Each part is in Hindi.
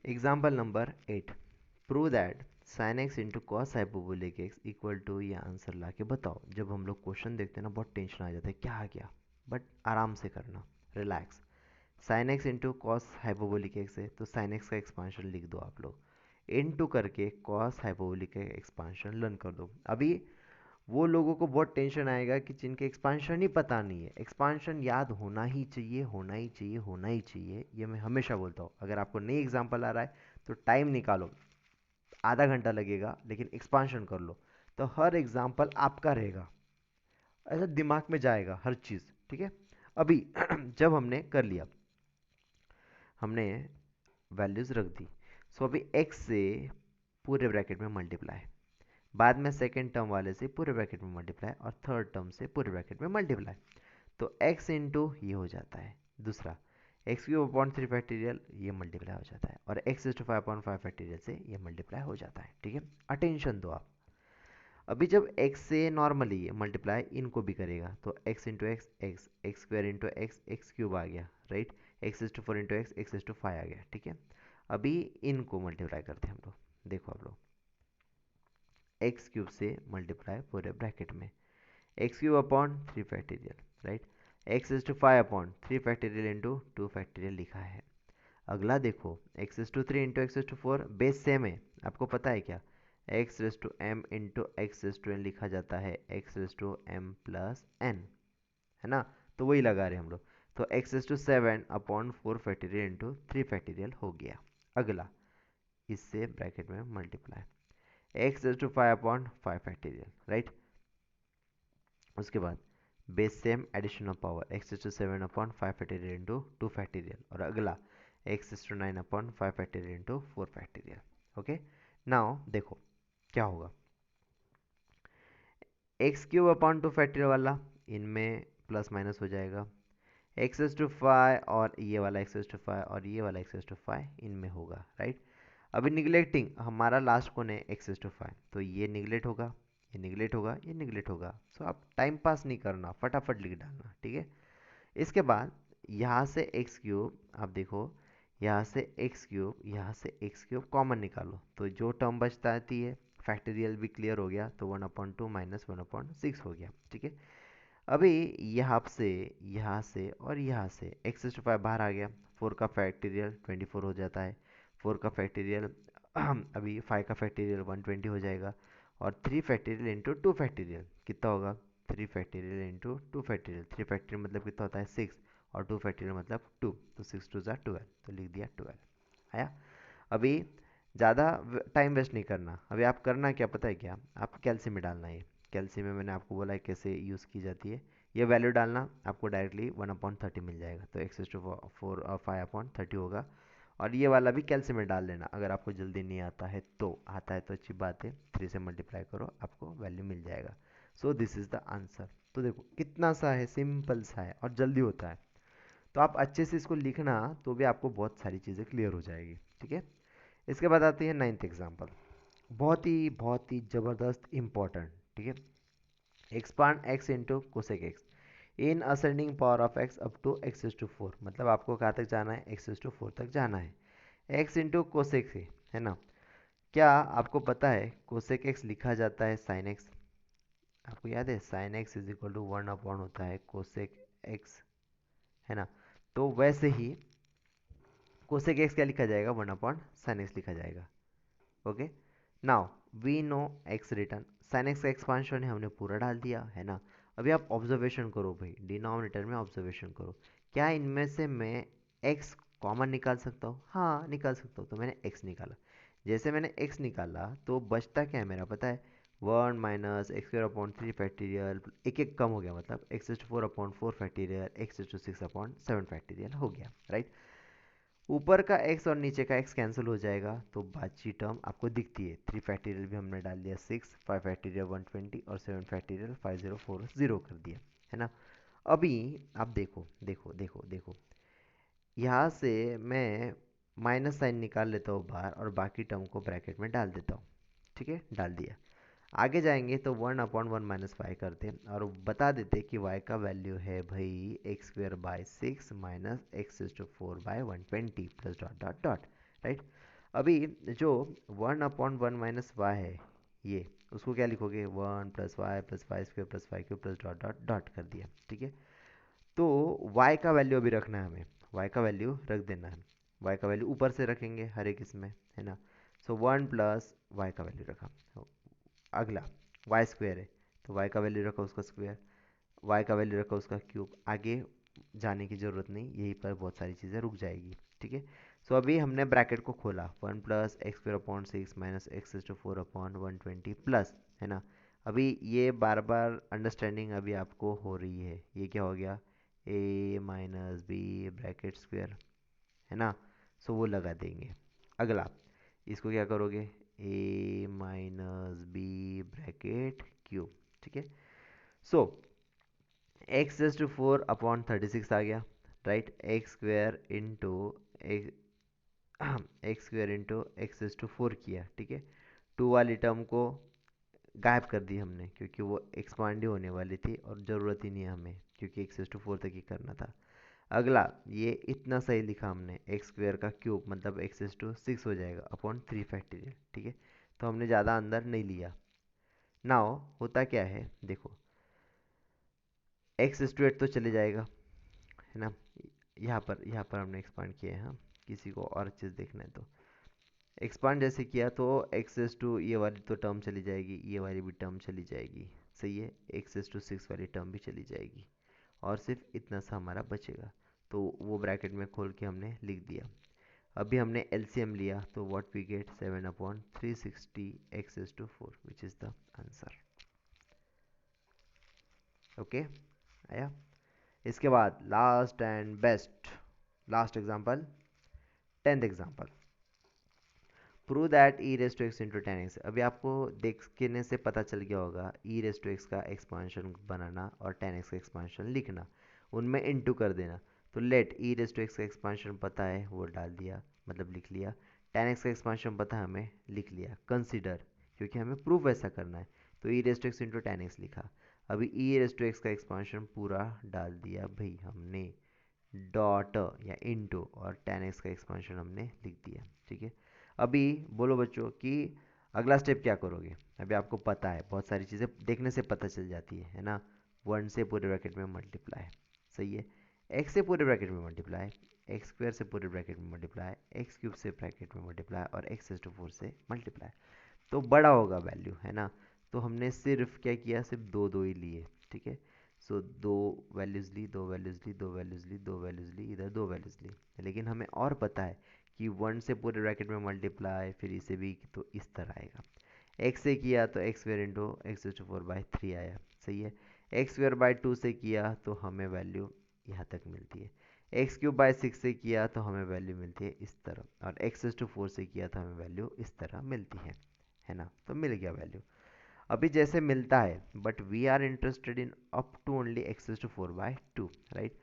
Example number 8, prove that sine x into cos hyperbolic x equal to, ये आंसर ला के बताओ। जब हम लोग क्वेश्चन देखते हैं ना बहुत टेंशन आ जाता है, क्या आ गया, बट आराम से करना, relax. Sign x into cos hyperbolic x है तो साइन एक्स का एक्सपांशन लिख दो आप लोग, इनटू करके कॉस हाइपोबोलिक का एक्सपांशन लर्न कर दो। अभी वो लोगों को बहुत टेंशन आएगा कि जिनके एक्सपांशन ही पता नहीं है। एक्सपांशन याद होना ही चाहिए, होना ही चाहिए, होना ही चाहिए, ये मैं हमेशा बोलता हूँ। अगर आपको नई एग्जाम्पल आ रहा है तो टाइम निकालो, आधा घंटा लगेगा, लेकिन एक्सपांशन कर लो, तो हर एग्जाम्पल आपका रहेगा, ऐसा दिमाग में जाएगा हर चीज़। ठीक है। अभी जब हमने कर लिया, हमने वैल्यूज़ रख दी, सो अभी x से पूरे ब्रैकेट में मल्टीप्लाई, बाद में सेकेंड टर्म वाले से पूरे ब्रैकेट में मल्टीप्लाई, और थर्ड टर्म से पूरे ब्रैकेट में मल्टीप्लाई। तो x इंटू ये हो जाता है, दूसरा एक्स क्यूब अपॉन 3 फैक्टीरियल, ये मल्टीप्लाई हो जाता है, और एक्स टू 5 अपॉन 5 फैक्टीरियल से ये मल्टीप्लाई हो जाता है। ठीक है, अटेंशन दो आप। अभी जब x से नॉर्मली ये मल्टीप्लाई इनको भी करेगा, तो x into x x, x square into x, x cube आ गया, right. X to 4 into x, x to 5 आ गया। ठीक है, अभी इनको मल्टीप्लाई करते हैं हम लोग, देखो आप लोग, एक्स क्यूब से मल्टीप्लाई पूरे ब्रैकेट में, x cube upon 3 factorial, right. X is to 5 upon 3 factorial into 2 factorial लिखा है। अगला देखो, x is to 3 into x is to 4, base same है, आपको पता है क्या, x is to M into x is to N लिखा जाता है, x is to M plus N, है ना। तो वही लगा रहे हम लोग। तो x is to 7 upon 4 factorial into 3 factorial हो गया। अगला, इससे ब्रैकेट में multiply, x is to 5 upon 5 factorial, right. उसके बाद base same, addition of power, x is to 7 upon 5 factorial into 2 factorial, और अगला x is to 9 upon 5 factorial into 4 factorial. Okay, now देखो क्या होगा, एक्स क्यूब अपॉन 2 फैक्टीरियल वाला इनमें प्लस माइनस हो जाएगा, एक्स इज टू 5 और ये वाला एक्स इज टू 5 और ये वाला एक्स इज टू 5 इनमें होगा, राइट। अभी निगलेक्टिंग, हमारा लास्ट कौन है, एक्स इज टू 5, तो ये निगलेक्ट होगा, ये निगलेक्ट होगा, ये निगलेक्ट होगा। सो आप टाइम पास नहीं करना, फटाफट लिख डालना। ठीक है, इसके बाद यहाँ से एक्स क्यूब, आप देखो, यहाँ से एक्स क्यूब, यहाँ से एक्स क्यूब कॉमन निकालो, तो जो टर्म बचता आती है, फैक्टोरियल भी क्लियर हो गया, तो 1/2 माइनस 1/6 हो गया। ठीक है, अभी यहाँ से और यहाँ से एक्स टू 5 बाहर आ गया, 4 का फैक्टोरियल 24 हो जाता है, 4 का फैक्टोरियल अभी 5 का फैक्टोरियल 120 हो जाएगा, और 3 फैक्टोरियल इंटू 2 फैक्टोरियल कितना होगा, 3 फैक्टोरियल इंटू 2 फैक्टोरियल, 3 फैक्टोरियल मतलब कितना होता है 6, और 2 फैक्टोरियल मतलब 2, तो 6 2 12, तो लिख दिया 12 आया। अभी ज़्यादा टाइम वेस्ट नहीं करना, अभी आप करना क्या पता है क्या, आप कैल्शियम में डालना है। कैल्शियम में मैंने आपको बोला है कैसे यूज़ की जाती है, ये वैल्यू डालना, आपको डायरेक्टली 1/30 मिल जाएगा, तो एक्स टू 4 और 5/30 होगा। और ये वाला भी कैल्शियम में डाल लेना, अगर आपको जल्दी नहीं आता है तो, आता है तो अच्छी बात है, 3 से मल्टीप्लाई करो, आपको वैल्यू मिल जाएगा। So this is the answer. तो देखो कितना सा है, सिंपल सा है और जल्दी होता है। तो आप अच्छे से इसको लिखना, तो भी आपको बहुत सारी चीज़ें क्लियर हो जाएगी। ठीक है, इसके बाद आती है 9th एग्जाम्पल, बहुत ही ज़बरदस्त इम्पॉर्टेंट। ठीक है, expand x into cosec x in ascending power of x up to x is to 4, मतलब आपको कहाँ तक जाना है, एक्स इज टू 4 तक जाना है। एक्स इंटू कोसेक से, है ना। क्या आपको पता है कोसेक एक्स लिखा जाता है साइन एक्स, आपको याद है sine x is equal to 1 upon होता है कोसेक एक्स, है ना। तो वैसे ही कोसेक एक्स क्या लिखा जाएगा, 1 अपॉन साइन एक्स लिखा जाएगा। Okay, now we know x return, sine x का एक्सपांशन है, हमने पूरा डाल दिया, है ना। अभी आप ऑब्जर्वेशन करो भाई, डिनोमिनेटर में ऑब्जर्वेशन करो, क्या इनमें से मैं एक्स कॉमन निकाल सकता हूँ, हाँ निकाल सकता हूँ, तो मैंने एक्स निकाला। जैसे मैंने एक्स निकाला तो बचता क्या है मेरा पता है, 1 - x² अपॉन 3 फैक्टीरियल, एक एक कम हो गया, मतलब x⁴/4 फैक्टीरियल, x⁴/7 फैक्टीरियल हो गया, राइट। ऊपर का x और नीचे का x कैंसिल हो जाएगा, तो बाकी टर्म आपको दिखती है, 3 फैक्टोरियल भी हमने डाल दिया 6, 5 फैक्टोरियल 120 और 7 फैक्टोरियल 5040 कर दिया, है ना। अभी आप देखो देखो देखो देखो, यहाँ से मैं माइनस साइन निकाल लेता हूँ बाहर, और बाकी टर्म को ब्रैकेट में डाल देता हूँ। ठीक है, डाल दिया। आगे जाएंगे तो 1/1 - 5 करते हैं, और बता देते कि y का वैल्यू है भाई x² by 6 minus x⁴/120 plus dot dot dot, right. अभी जो 1/1 - y है, ये उसको क्या लिखोगे, 1 + y + y² + y³ कर दिया, ठीक है। तो y का वैल्यू अभी रखना है हमें, y का वैल्यू रख देना है। y का वैल्यू ऊपर से रखेंगे हर एक इसमें, है ना। सो 1 + y का वैल्यू रखा। अगला y² है, तो y का वैल्यू रखा उसका स्क्वायर, y का वैल्यू रखा उसका क्यूब। आगे जाने की ज़रूरत नहीं, यहीं पर बहुत सारी चीज़ें रुक जाएगी, ठीक है। सो अभी हमने ब्रैकेट को खोला, 1 + x² / 6 - x⁴/120 प्लस, है ना। अभी ये बार बार अंडरस्टैंडिंग अभी आपको हो रही है, ये क्या हो गया, a - b ब्रैकेट स्क्वायर, है ना। सो वो लगा देंगे। अगला इसको क्या करोगे, a - b ब्रैकेट क्यूब, ठीक है। सो x⁴/36 आ गया, राइट। x² × x² किया, ठीक है। 2 वाली टर्म को गायब कर दी हमने, क्योंकि वो एक्सपांड ही होने वाली थी और ज़रूरत ही नहीं है हमें, क्योंकि x⁴ तक ही करना था। अगला ये इतना सही लिखा हमने, x² का क्यूब मतलब x⁴ हो जाएगा अपॉन 3 फैक्टोरियल, ठीक है। तो हमने ज़्यादा अंदर नहीं लिया। नाउ होता क्या है देखो, x⁴ तो चले जाएगा, है ना। यहाँ पर हमने एक्सपांड किया है, हाँ। किसी को और चीज़ देखना है तो एक्सपांड जैसे किया तो ये वाली तो टर्म चली जाएगी, ये वाली भी टर्म चली जाएगी, सही है। x⁴ वाली टर्म भी चली जाएगी और सिर्फ इतना सा हमारा बचेगा, तो वो ब्रैकेट में खोल के हमने लिख दिया। अभी हमने एलसीएम लिया तो what we get, 7/360 x⁴, which is the answer. Okay, आया। इसके बाद last and best, last example, 10th example, prove that e⁻x into 10x। अभी आपको देखने से पता चल गया होगा e⁻x का एक्सपांशन बनाना और 10x का एक्सपांशन लिखना, उनमें इंटू कर देना। तो लेट e⁻x का एक्सपांशन पता है वो डाल दिया, मतलब लिख लिया। 10x का एक्सपांशन पता है हमें, लिख लिया। कंसिडर, क्योंकि हमें प्रूफ ऐसा करना है, तो e⁻x इंटू 10x लिखा। अभी e⁻x का एक्सपांशन पूरा डाल दिया भाई हमने, डॉट या इनटू, और 10x का एक्सपांशन हमने लिख दिया, ठीक है। अभी बोलो बच्चों कि अगला स्टेप क्या करोगे। अभी आपको पता है, बहुत सारी चीज़ें देखने से पता चल जाती है ना। 1 से पूरे ब्रैकेट में मल्टीप्लाई, सही है। x से पूरे ब्रैकेट में मल्टीप्लाई, x² से पूरे ब्रैकेट में मल्टीप्लाई, x³ से ब्रैकेट में मल्टीप्लाई और x⁴ से मल्टीप्लाई, तो बड़ा होगा वैल्यू, है ना। तो हमने सिर्फ क्या किया, सिर्फ दो दो ही लिए, ठीक है। सो दो वैल्यूज़ ली, दो वैल्यूज़ ली, दो वैल्यूज़ ली, दो वैल्यूज़ ली, इधर दो वैल्यूज़ ली। लेकिन हमें और पता है कि 1 से पूरे ब्रैकेट में मल्टीप्लाई, फिर इसे भी तो इस तरह आएगा। x से किया तो x² इंटू x⁴/3 आया, सही है। x²/2 से किया तो हमें वैल्यू यहाँ तक मिलती है। x³/6 से किया तो हमें वैल्यू मिलती है इस तरह, और x⁴ से किया तो हमें वैल्यू इस तरह मिलती है ना। तो मिल गया वैल्यू। अभी जैसे मिलता है, but we are interested in up to only x⁴/2, right.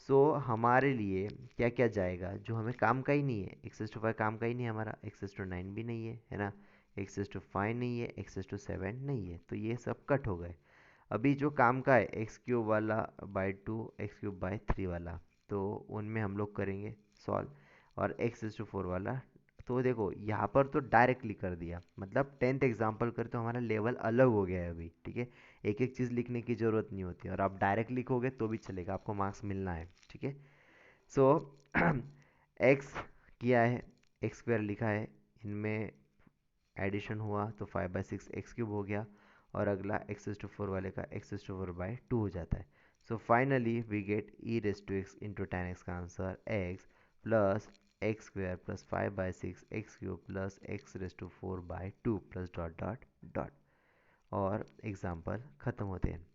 So हमारे लिए क्या क्या जाएगा जो हमें काम का ही नहीं है, x⁵ काम का ही नहीं है हमारा, x⁵ भी नहीं है ना, x⁵ नहीं है, x⁵ नहीं है, तो ये सब कट हो गए। अभी जो काम का है x³ वाला बाई 2, x³/3 वाला, तो उनमें हम लोग करेंगे सॉल्व। और x⁴ वाला, तो देखो यहाँ पर तो डायरेक्टली कर दिया, मतलब 10th एग्जाम्पल कर तो हमारा लेवल अलग हो गया है अभी, ठीक है। एक एक चीज़ लिखने की ज़रूरत नहीं होती, और आप डायरेक्ट लिखोगे तो भी चलेगा, आपको मार्क्स मिलना है, ठीक है। सो x किया है, x² लिखा है, इनमें एडिशन हुआ तो 5/6 x³ हो गया, और अगला x⁴ वाले का x⁴/2 हो जाता है। So finally we get e⁻x into 10x का answer x plus x² plus 5/6 x³ plus x⁴/2 plus dot dot dot, और एग्जाम्पल ख़त्म होते हैं।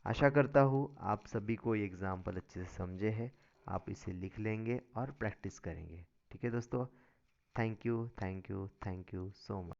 आशा करता हूँ आप सभी को ये एग्जाम्पल अच्छे से समझे हैं, आप इसे लिख लेंगे और प्रैक्टिस करेंगे, ठीक है दोस्तों। Thank you, thank you, thank you so much.